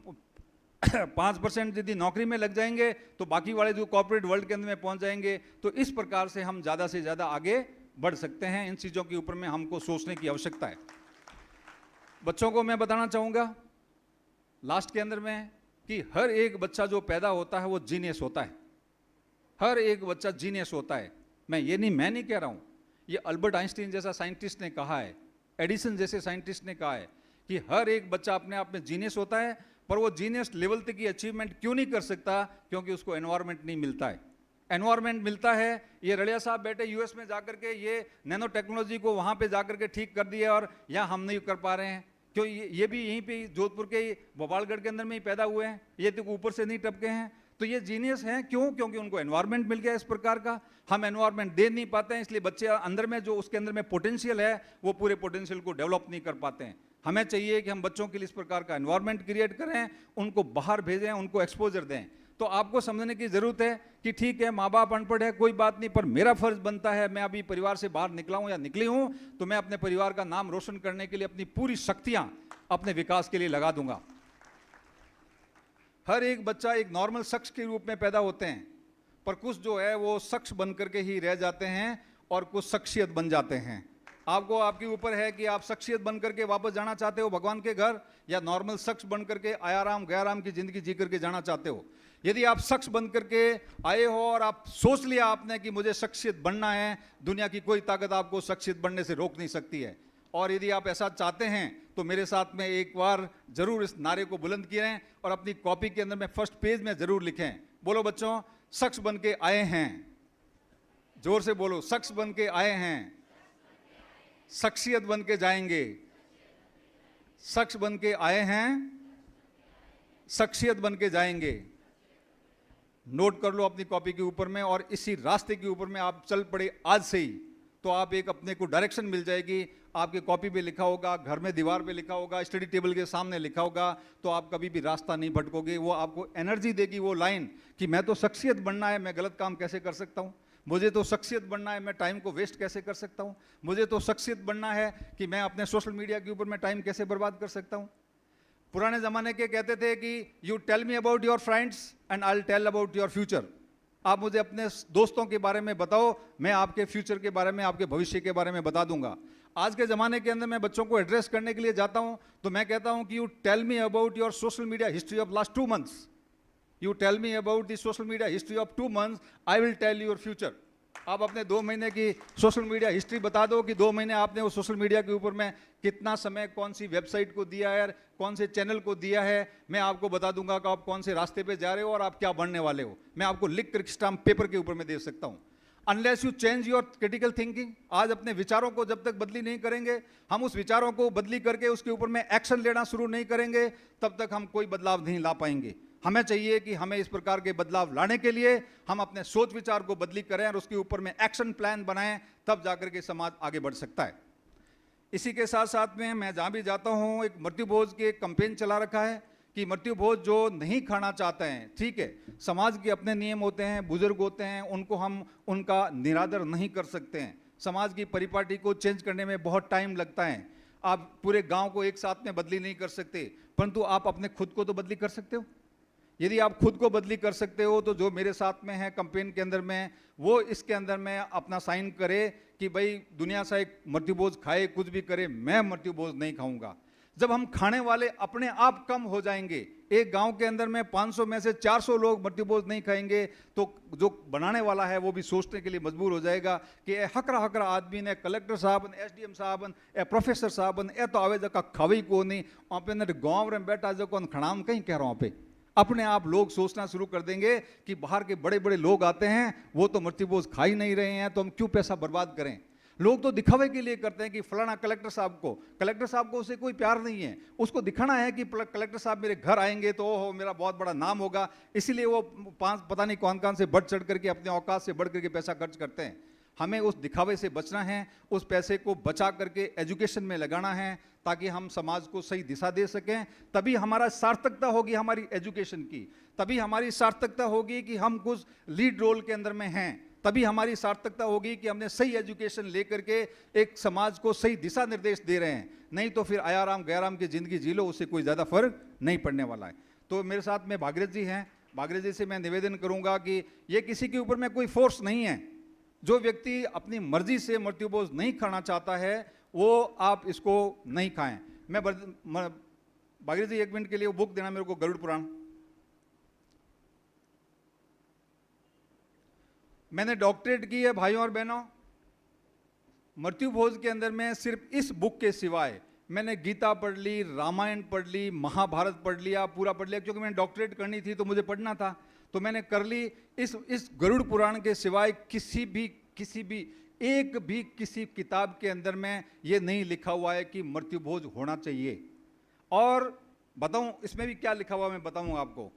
5% यदि नौकरी में लग जाएंगे तो बाकी वाले जो कॉर्पोरेट वर्ल्ड के अंदर में पहुंच जाएंगे। तो इस प्रकार से हम ज़्यादा से ज़्यादा आगे बढ़ सकते हैं। इन चीज़ों के ऊपर में हमको सोचने की आवश्यकता है। बच्चों को मैं बताना चाहूँगा लास्ट के अंदर में कि हर एक बच्चा जो पैदा होता है वो जीनियस होता है, हर एक बच्चा जीनियस होता है। मैं नहीं कह रहा हूँ, ये अल्बर्ट आइंस्टीन जैसा साइंटिस्ट ने कहा है, एडिसन जैसे साइंटिस्ट ने कहा है कि हर एक बच्चा अपने आप में जीनियस होता है, पर वो जीनियस लेवल तक की अचीवमेंट क्यों नहीं कर सकता? क्योंकि उसको एनवायरनमेंट नहीं मिलता है। एनवायरनमेंट मिलता है, ये रड़िया साहब बैठे यूएस में जाकर के ये नैनो टेक्नोलॉजी को वहाँ पे जाकर के ठीक कर दिया और यहाँ हम नहीं कर पा रहे हैं। क्यों? ये भी यहीं पे जोधपुर के भोपालगढ़ के अंदर में ही पैदा हुए हैं, ये तो ऊपर से नहीं टपके हैं। तो ये जीनियस हैं, क्यों? क्योंकि उनको एनवायरनमेंट मिल गया इस प्रकार का। हम एनवायरनमेंट दे नहीं पाते हैं, इसलिए बच्चे अंदर में जो उसके अंदर में पोटेंशियल है वो पूरे पोटेंशियल को डेवलप नहीं कर पाते हैं। हमें चाहिए कि हम बच्चों के लिए इस प्रकार का एनवायरनमेंट क्रिएट करें, उनको बाहर भेजें, उनको एक्सपोजर दें। तो आपको समझने की जरूरत है कि ठीक है माँ बाप अनपढ़ है, कोई बात नहीं, पर मेरा फर्ज बनता है, मैं अभी परिवार से बाहर निकला हूं या निकली हूं, तो मैं अपने परिवार का नाम रोशन करने के लिए अपनी पूरी शक्तियां अपने विकास के लिए लगा दूंगा। हर एक बच्चा एक नॉर्मल शख्स के रूप में पैदा होते हैं, पर कुछ जो है वो शख्स बन करके ही रह जाते हैं और कुछ शख्सियत बन जाते हैं। आपको आपके ऊपर है कि आप शख्सियत बन करके वापस जाना चाहते हो भगवान के घर, या नॉर्मल शख्स बन करके आयाराम गयाराम की जिंदगी जी करके जाना चाहते हो। यदि आप शख्स बन करके आए हो और आप सोच लिया आपने कि मुझे शख्सियत बनना है, दुनिया की कोई ताकत आपको शख्सियत बनने से रोक नहीं सकती है। और यदि आप ऐसा चाहते हैं तो मेरे साथ में एक बार जरूर इस नारे को बुलंद किए और अपनी कॉपी के अंदर में फर्स्ट पेज में जरूर लिखें। बोलो बच्चों, शख्स बन के आए हैं। जोर से बोलो, शख्स बन के आए हैं, शख्सियत बन के जाएंगे। शख्स बन के आए हैं, शख्सियत बन के जाएंगे। नोट कर लो अपनी कॉपी के ऊपर में, और इसी रास्ते के ऊपर में आप चल पड़े आज से ही, तो आप एक अपने को डायरेक्शन मिल जाएगी। आपके कॉपी पे लिखा होगा, घर में दीवार पे लिखा होगा, स्टडी टेबल के सामने लिखा होगा, तो आप कभी भी रास्ता नहीं भटकोगे। वो आपको एनर्जी देगी वो लाइन कि मैं तो शख्सियत बनना है, मैं गलत काम कैसे कर सकता हूँ, मुझे तो शख्सियत बनना है, मैं टाइम को वेस्ट कैसे कर सकता हूँ, मुझे तो शख्सियत बनना है कि मैं अपने सोशल मीडिया के ऊपर मैं टाइम कैसे बर्बाद कर सकता हूँ। पुराने ज़माने के कहते थे कि you tell me about your friends and I will tell about your future. आप मुझे अपने दोस्तों के बारे में बताओ, मैं आपके फ्यूचर के बारे में, आपके भविष्य के बारे में बता दूंगा। आज के ज़माने के अंदर मैं बच्चों को एड्रेस करने के लिए जाता हूं तो मैं कहता हूं कि you tell me about your social media history of last 2 months। You tell me about the social media history of 2 months, I will tell your future. आप अपने 2 महीने की सोशल मीडिया हिस्ट्री बता दो कि 2 महीने आपने वो सोशल मीडिया के ऊपर में कितना समय कौन सी वेबसाइट को दिया है, कौन से चैनल को दिया है। मैं आपको बता दूंगा कि आप कौन से रास्ते पे जा रहे हो और आप क्या बनने वाले हो। मैं आपको लिख कर स्टाम्प पेपर के ऊपर में दे सकता हूँ। Unless you change your critical thinking. आज अपने विचारों को जब तक बदली नहीं करेंगे, हम उस विचारों को बदली करके उसके ऊपर में एक्शन लेना शुरू नहीं करेंगे, तब तक हम कोई बदलाव नहीं ला पाएंगे। हमें चाहिए कि हमें इस प्रकार के बदलाव लाने के लिए हम अपने सोच विचार को बदली करें और उसके ऊपर में एक्शन प्लान बनाएं, तब जाकर के समाज आगे बढ़ सकता है। इसी के साथ साथ में मैं जहाँ भी जाता हूँ एक मृत्यु भोज के कैंपेन चला रखा है कि मृत्यु भोज जो नहीं खाना चाहते हैं, ठीक है, समाज के अपने नियम होते हैं, बुजुर्ग होते हैं, उनको हम उनका निरादर नहीं कर सकते हैं। समाज की परिपाटी को चेंज करने में बहुत टाइम लगता है। आप पूरे गांव को एक साथ में बदली नहीं कर सकते, परंतु आप अपने खुद को तो बदली कर सकते हो। यदि आप खुद को बदली कर सकते हो तो जो मेरे साथ में है कैंपेन के अंदर में, वो इसके अंदर में अपना साइन करे कि भाई दुनिया से एक मृत्यु भोज खाए, कुछ भी करे, मैं मृत्यु भोज नहीं खाऊंगा। जब हम खाने वाले अपने आप कम हो जाएंगे, एक गांव के अंदर में 500 में से 400 लोग मृत्यु भोज नहीं खाएंगे, तो जो बनाने वाला है वो भी सोचने के लिए मजबूर हो जाएगा कि हकरा हकरा आदमी ने, कलेक्टर साहब, एसडीएम साहब, प्रोफेसर साहब, ए तो आवे जका खावी को नहीं, वहाँ पे गाँव में बैठा जो कौन खड़ाम कहीं कह रहा हूँ पे। अपने आप लोग सोचना शुरू कर देंगे कि बाहर के बड़े बड़े लोग आते हैं, वो तो मृत्यु भोज खा ही नहीं रहे हैं, तो हम क्यों पैसा बर्बाद करें। लोग तो दिखावे के लिए करते हैं कि फलाना कलेक्टर साहब को उससे कोई प्यार नहीं है, उसको दिखाना है कि कलेक्टर साहब मेरे घर आएंगे तो ओहो मेरा बहुत बड़ा नाम होगा, इसीलिए वो पता नहीं कौन कौन से बढ़ चढ़ करके अपने औकात से बढ़ करके पैसा खर्च करते हैं। हमें उस दिखावे से बचना है, उस पैसे को बचा करके एजुकेशन में लगाना है, ताकि हम समाज को सही दिशा दे सकें। तभी हमारा सार्थकता होगी हमारी एजुकेशन की, तभी हमारी सार्थकता होगी कि हम कुछ लीड रोल के अंदर में हैं, तभी हमारी सार्थकता होगी कि हमने सही एजुकेशन लेकर के एक समाज को सही दिशा निर्देश दे रहे हैं। नहीं तो फिर आयाराम गयाराम की जिंदगी जी लो, उससे कोई ज़्यादा फर्क नहीं पड़ने वाला है। तो मेरे साथ में भागीरथ जी हैं, भागीरथ जी से मैं निवेदन करूंगा कि ये किसी के ऊपर में कोई फोर्स नहीं है। जो व्यक्ति अपनी मर्जी से मृत्यु भोज नहीं खाना चाहता है, वो आप इसको नहीं खाएं। मैं भागीरथ जी 1 मिनट के लिए वो बुक देना मेरे को, गरुड़ पुराण। मैंने डॉक्टरेट की है भाइयों और बहनों। मृत्यु भोज के अंदर में सिर्फ इस बुक के सिवाय मैंने गीता पढ़ ली, रामायण पढ़ ली, महाभारत पढ़ लिया, पूरा पढ़ लिया, क्योंकि मैंने डॉक्टरेट करनी थी तो मुझे पढ़ना था, तो मैंने कर ली। इस गरुड़ पुराण के सिवाय किसी किताब के अंदर में ये नहीं लिखा हुआ है कि मृत्यु भोज होना चाहिए। और बताऊं इसमें भी क्या लिखा हुआ मैं बताऊंगा आपको।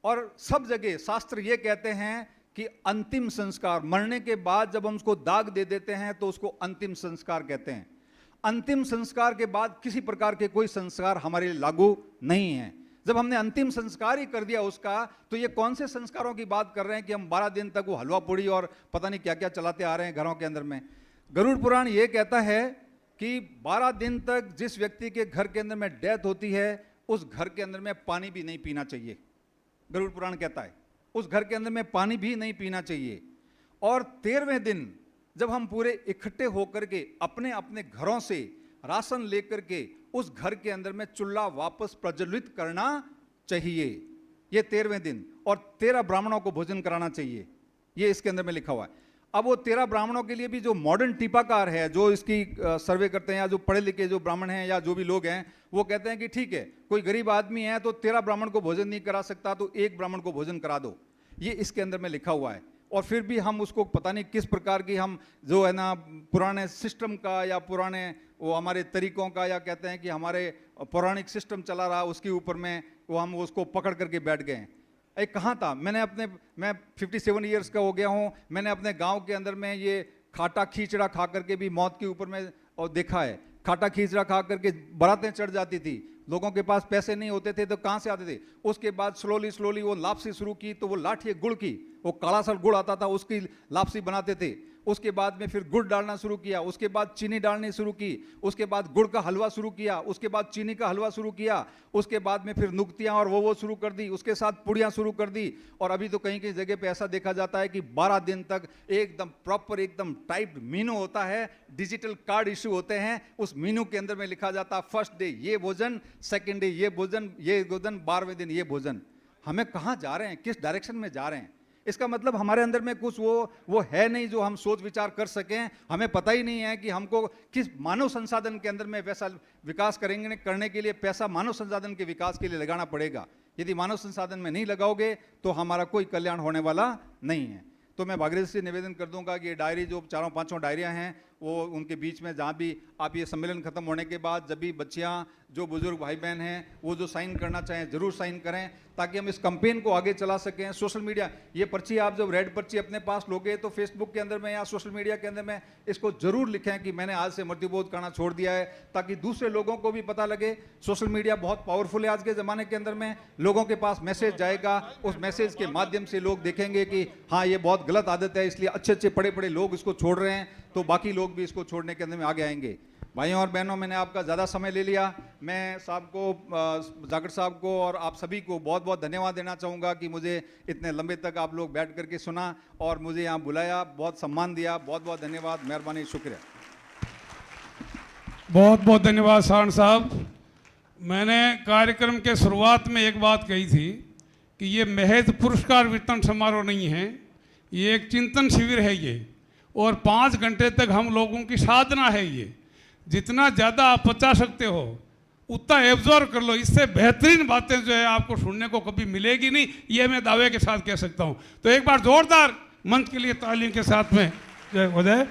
और सब जगह शास्त्र ये कहते हैं कि अंतिम संस्कार, मरने के बाद जब हम उसको दाग दे देते हैं तो उसको अंतिम संस्कार कहते हैं। अंतिम संस्कार के बाद किसी प्रकार के कोई संस्कार हमारे लिए लागू नहीं है। जब हमने अंतिम संस्कार ही कर दिया उसका, तो ये कौन से संस्कारों की बात कर रहे हैं कि हम 12 दिन तक वो हलवा पूड़ी और पता नहीं क्या क्या चलाते आ रहे हैं घरों के अंदर में। गरुड़ पुराण ये कहता है कि 12 दिन तक जिस व्यक्ति के घर के अंदर में डेथ होती है, उस घर के अंदर में पानी भी नहीं पीना चाहिए। गरुड़ पुराण कहता है उस घर के अंदर में पानी भी नहीं पीना चाहिए। और 13वें दिन जब हम पूरे इकट्ठे होकर के अपने अपने घरों से राशन लेकर के उस घर के अंदर में चूल्हा वापस प्रज्वलित करना चाहिए, ये 13वें दिन। और 13 ब्राह्मणों को भोजन कराना चाहिए, ये इसके अंदर में लिखा हुआ है। अब वो 13 ब्राह्मणों के लिए भी जो मॉडर्न टीपाकार है, जो इसकी सर्वे करते हैं, या जो पढ़े लिखे जो ब्राह्मण हैं या जो भी लोग हैं, वो कहते हैं कि ठीक है, कोई गरीब आदमी है तो 13 ब्राह्मण को भोजन नहीं करा सकता, तो 1 ब्राह्मण को भोजन करा दो, ये इसके अंदर में लिखा हुआ है। और फिर भी हम उसको पता नहीं किस प्रकार की हम जो है ना पुराने सिस्टम का या पुराने वो हमारे तरीकों का, या कहते हैं कि हमारे पौराणिक सिस्टम चला रहा, उसके ऊपर में वो हम उसको पकड़ करके बैठ गए। कहाँ था, मैं 57 ईयर्स का हो गया हूँ, मैंने अपने गांव के अंदर में ये खाटा खींचड़ा खा करके भी मौत के ऊपर में और देखा है। खाटा खींचड़ा खा करके बारातें चढ़ जाती थी, लोगों के पास पैसे नहीं होते थे तो कहाँ से आते थे। उसके बाद स्लोली वो लापसी शुरू की, तो वो लाठी गुड़ की, वो काला सा गुड़ आता था, उसकी लापसी बनाते थे। उसके बाद में फिर गुड़ डालना शुरू किया, उसके बाद चीनी डालनी शुरू की, उसके बाद गुड़ का हलवा शुरू किया, उसके बाद चीनी का हलवा शुरू किया, उसके बाद में फिर नुक्तियाँ और वो शुरू कर दी, उसके साथ पुड़ियाँ शुरू कर दी। और अभी तो कहीं कहीं जगह पे ऐसा देखा जाता है कि 12 दिन तक एकदम प्रॉपर एकदम टाइप्ड मीनू होता है, डिजिटल कार्ड इशू होते हैं, उस मीनू के अंदर में लिखा जाता है फर्स्ट डे ये भोजन, सेकेंड डे ये भोजन, 12वें दिन ये भोजन। हमें कहाँ जा रहे हैं, किस डायरेक्शन में जा रहे हैं? इसका मतलब हमारे अंदर में कुछ वो है नहीं जो हम सोच विचार कर सकें। हमें पता ही नहीं है कि हमको किस मानव संसाधन के अंदर में वैसा विकास करेंगे। करने के लिए पैसा मानव संसाधन के विकास के लिए लगाना पड़ेगा। यदि मानव संसाधन में नहीं लगाओगे तो हमारा कोई कल्याण होने वाला नहीं है। तो मैं भागीरथी से निवेदन कर दूंगा कि ये डायरी जो चारों पांचों डायरियां हैं वो उनके बीच में जहाँ भी आप ये सम्मेलन खत्म होने के बाद जब भी बच्चियाँ जो बुजुर्ग भाई बहन हैं वो जो साइन करना चाहें ज़रूर साइन करें, ताकि हम इस कैंपेन को आगे चला सकें। सोशल मीडिया, ये पर्ची आप जब रेड पर्ची अपने पास लोगे तो फेसबुक के अंदर में या सोशल मीडिया के अंदर में इसको ज़रूर लिखें कि मैंने आज से मृत्युबोध करना छोड़ दिया है, ताकि दूसरे लोगों को भी पता लगे। सोशल मीडिया बहुत पावरफुल है आज के ज़माने के अंदर में, लोगों के पास मैसेज जाएगा, उस मैसेज के माध्यम से लोग देखेंगे कि हाँ ये बहुत गलत आदत है, इसलिए अच्छे अच्छे पढ़े पढ़े लोग इसको छोड़ रहे हैं, तो बाकी लोग भी इसको छोड़ने के अंदर में आगे आएंगे। भाइयों और बहनों, मैंने आपका ज़्यादा समय ले लिया। मैं साहब को, जाखड़ साहब को और आप सभी को बहुत बहुत धन्यवाद देना चाहूँगा कि मुझे इतने लंबे तक आप लोग बैठ करके सुना और मुझे यहाँ बुलाया, बहुत सम्मान दिया। बहुत बहुत धन्यवाद, मेहरबानी, शुक्रिया। बहुत बहुत धन्यवाद सारण साहब। मैंने कार्यक्रम के शुरुआत में एक बात कही थी कि ये महज पुरस्कार वितरण समारोह नहीं है, ये एक चिंतन शिविर है ये, और 5 घंटे तक हम लोगों की साधना है ये। जितना ज़्यादा आप बचा सकते हो उतना एब्जॉर्व कर लो, इससे बेहतरीन बातें जो है आपको सुनने को कभी मिलेगी नहीं, ये मैं दावे के साथ कह सकता हूँ। तो एक बार जोरदार मंच के लिए तालियों के साथ में जय हो जाए।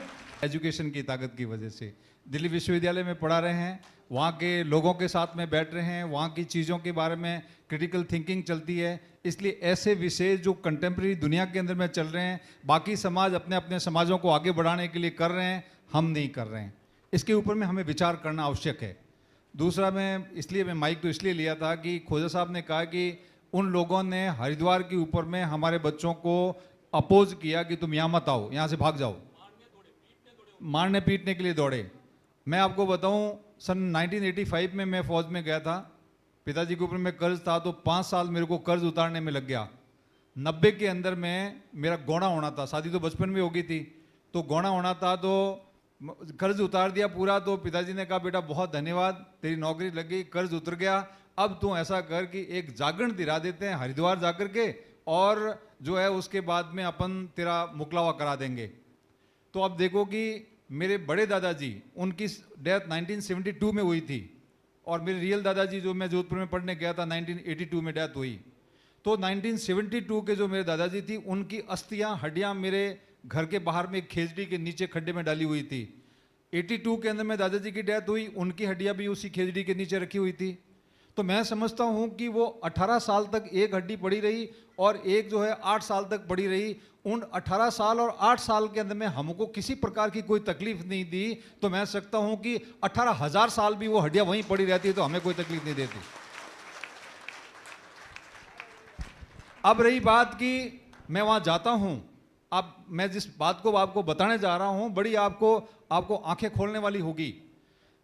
एजुकेशन की ताकत की वजह से दिल्ली विश्वविद्यालय में पढ़ा रहे हैं, वहाँ के लोगों के साथ में बैठ रहे हैं, वहाँ की चीज़ों के बारे में क्रिटिकल थिंकिंग चलती है। इसलिए ऐसे विषय जो कंटेम्प्रेरी दुनिया के अंदर में चल रहे हैं, बाकी समाज अपने अपने समाजों को आगे बढ़ाने के लिए कर रहे हैं, हम नहीं कर रहे हैं। इसके ऊपर में हमें विचार करना आवश्यक है। दूसरा, मैं माइक तो इसलिए लिया था कि खोजा साहब ने कहा कि उन लोगों ने हरिद्वार के ऊपर में हमारे बच्चों को अपोज किया कि तुम यहाँ मत आओ, यहाँ से भाग जाओ, मारने पीटने के लिए दौड़े। मैं आपको बताऊं, सन 1985 में मैं फौज में गया था, पिताजी के ऊपर में कर्ज था, तो 5 साल मेरे को कर्ज उतारने में लग गया। 90 के अंदर में मेरा गौना होना था, शादी तो बचपन में हो गई थी, तो गौना होना था, तो कर्ज उतार दिया पूरा। तो पिताजी ने कहा बेटा बहुत धन्यवाद, तेरी नौकरी लग गई, कर्ज उतर गया, अब तू ऐसा कर कि एक जागरण दिला देते हैं हरिद्वार जाकर के, और जो है उसके बाद में अपन तेरा मुकलावा करा देंगे। तो अब देखो कि मेरे बड़े दादाजी, उनकी डेथ 1972 में हुई थी, और मेरे रियल दादाजी जो मैं जोधपुर में पढ़ने गया था 1982 में डेथ हुई। तो 1972 के जो मेरे दादाजी थी, उनकी अस्थियां, हड्डियां मेरे घर के बाहर में एक खेजड़ी के नीचे खड्डे में डाली हुई थी। 82 के अंदर में दादाजी की डेथ हुई, उनकी हड्डियां भी उसी खेजड़ी के नीचे रखी हुई थी। तो मैं समझता हूं कि वो 18 साल तक एक हड्डी पड़ी रही और एक जो है 8 साल तक पड़ी रही। उन 18 साल और 8 साल के अंदर में हमको किसी प्रकार की कोई तकलीफ नहीं दी, तो मैं सकता हूं कि 18,000 साल भी वो हड्डियां वहीं पड़ी रहती तो हमें कोई तकलीफ नहीं देती। अब रही बात कि मैं वहां जाता हूं, अब मैं जिस बात को आपको बताने जा रहा हूं बड़ी आपको आंखें खोलने वाली होगी।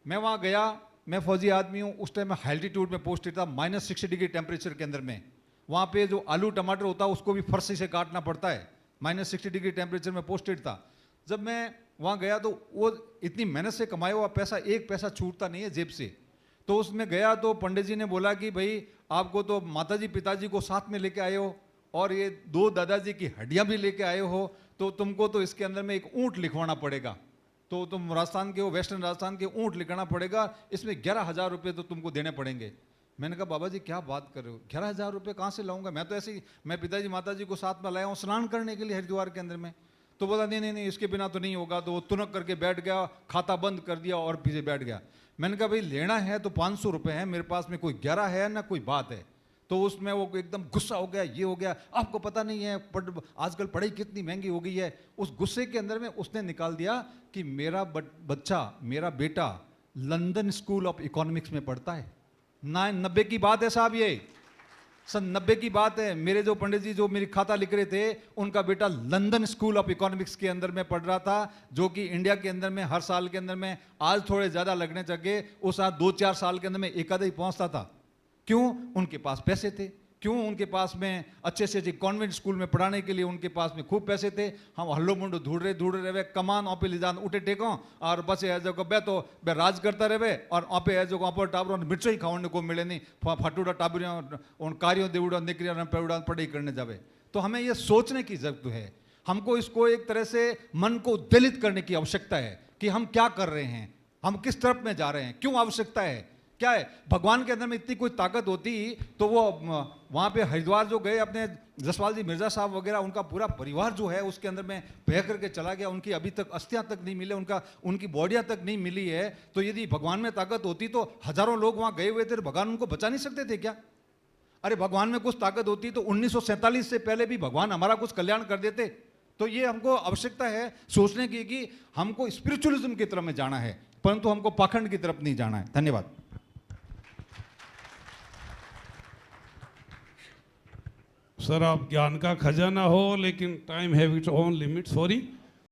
मैं वहां गया, मैं फौजी आदमी हूं, उस टाइम मैं एल्टीट्यूड में पोस्टेड था, -60 डिग्री टेम्परेचर के अंदर में। वहां पे जो आलू टमाटर होता है उसको भी फरसी से काटना पड़ता है, -60 डिग्री टेम्परेचर में पोस्टेड था। जब मैं वहां गया तो वो इतनी मेहनत से कमाया हुआ पैसा, एक पैसा छूटता नहीं है जेब से। तो उसमें गया तो पंडित जी ने बोला कि भाई आपको तो माताजी पिताजी को साथ में लेके आए हो और ये 2 दादाजी की हड्डियां भी लेके आए हो, तो तुमको तो इसके अंदर में एक ऊंट लिखवाना पड़ेगा। तो तुम राजस्थान के हो, वेस्टर्न राजस्थान के, ऊंट लिखना पड़ेगा, इसमें 11,000 रुपये तो तुमको देने पड़ेंगे। मैंने कहा बाबा जी क्या बात कर रहे हो, 11,000 रुपये कहाँ से लाऊंगा, मैं तो ऐसे ही, मैं पिताजी माताजी को साथ में लाया हूँ स्नान करने के लिए हरिद्वार के अंदर में। तो बोला नहीं नहीं नहीं इसके बिना तो नहीं होगा। तो वो तुनक करके बैठ गया, खाता बंद कर दिया और पीछे बैठ गया। मैंने कहा भाई लेना है तो 500 रुपये है, मेरे पास में कोई 11 है ना कोई बात है। तो उसमें वो एकदम गुस्सा हो गया, ये हो गया, आपको पता नहीं है आजकल पढ़ाई कितनी महंगी हो गई है। उस गुस्से के अंदर में उसने निकाल दिया कि मेरा बच्चा, मेरा बेटा लंदन स्कूल ऑफ इकोनॉमिक्स में पढ़ता है। 90 की बात है साहब, ये सन 90 की बात है। मेरे जो पंडित जी जो मेरी खाता लिख रहे थे, उनका बेटा लंदन स्कूल ऑफ इकोनॉमिक्स के अंदर में पढ़ रहा था, जो कि इंडिया के अंदर में हर साल के अंदर में आज थोड़े ज़्यादा लगने चाहिए, उस आज 2-4 साल के अंदर में एक आधा ही पहुँचता था। क्यों? उनके पास पैसे थे। क्यों? उनके पास में अच्छे से कॉन्वेंट स्कूल में पढ़ाने के लिए उनके पास में खूब पैसे थे। हम हल्लो मुंडो ढूंढ रहे रहे, कमान ऑपे ले जान उठे टेको और बस ऐसे बे तो बे राज करता रहे और ऑपे ऐसे ऑपर टाबर मिर्चो ही खाने को मिले नहीं, फटूड़ा टाबरिया उन कार्यों देवड़ा निकरिया पेवड़ा पढ़ाई करने जावे। तो हमें ये सोचने की जरूरत है, हमको इसको एक तरह से मन को उद्वेलित करने की आवश्यकता है कि हम क्या कर रहे हैं, हम किस तरफ में जा रहे हैं, क्यों आवश्यकता है, क्या है, भगवान के अंदर में इतनी कोई ताकत होती तो वो वहाँ पे हरिद्वार जो गए अपने जसपाल जी मिर्जा साहब वगैरह, उनका पूरा परिवार जो है उसके अंदर में बह करके चला गया, उनकी अभी तक अस्थियां तक नहीं मिले, उनकी बॉडियां तक नहीं मिली है। तो यदि भगवान में ताकत होती तो हजारों लोग वहाँ गए हुए थे, भगवान उनको बचा नहीं सकते थे क्या? अरे भगवान में कुछ ताकत होती तो 1947 से पहले भी भगवान हमारा कुछ कल्याण कर देते। तो ये हमको आवश्यकता है सोचने की कि हमको स्पिरिचुअलिज्म की तरफ में जाना है, परंतु हमको पाखंड की तरफ नहीं जाना है। धन्यवाद। सर, आप ज्ञान का खजाना हो, लेकिन time have its own limit, sorry.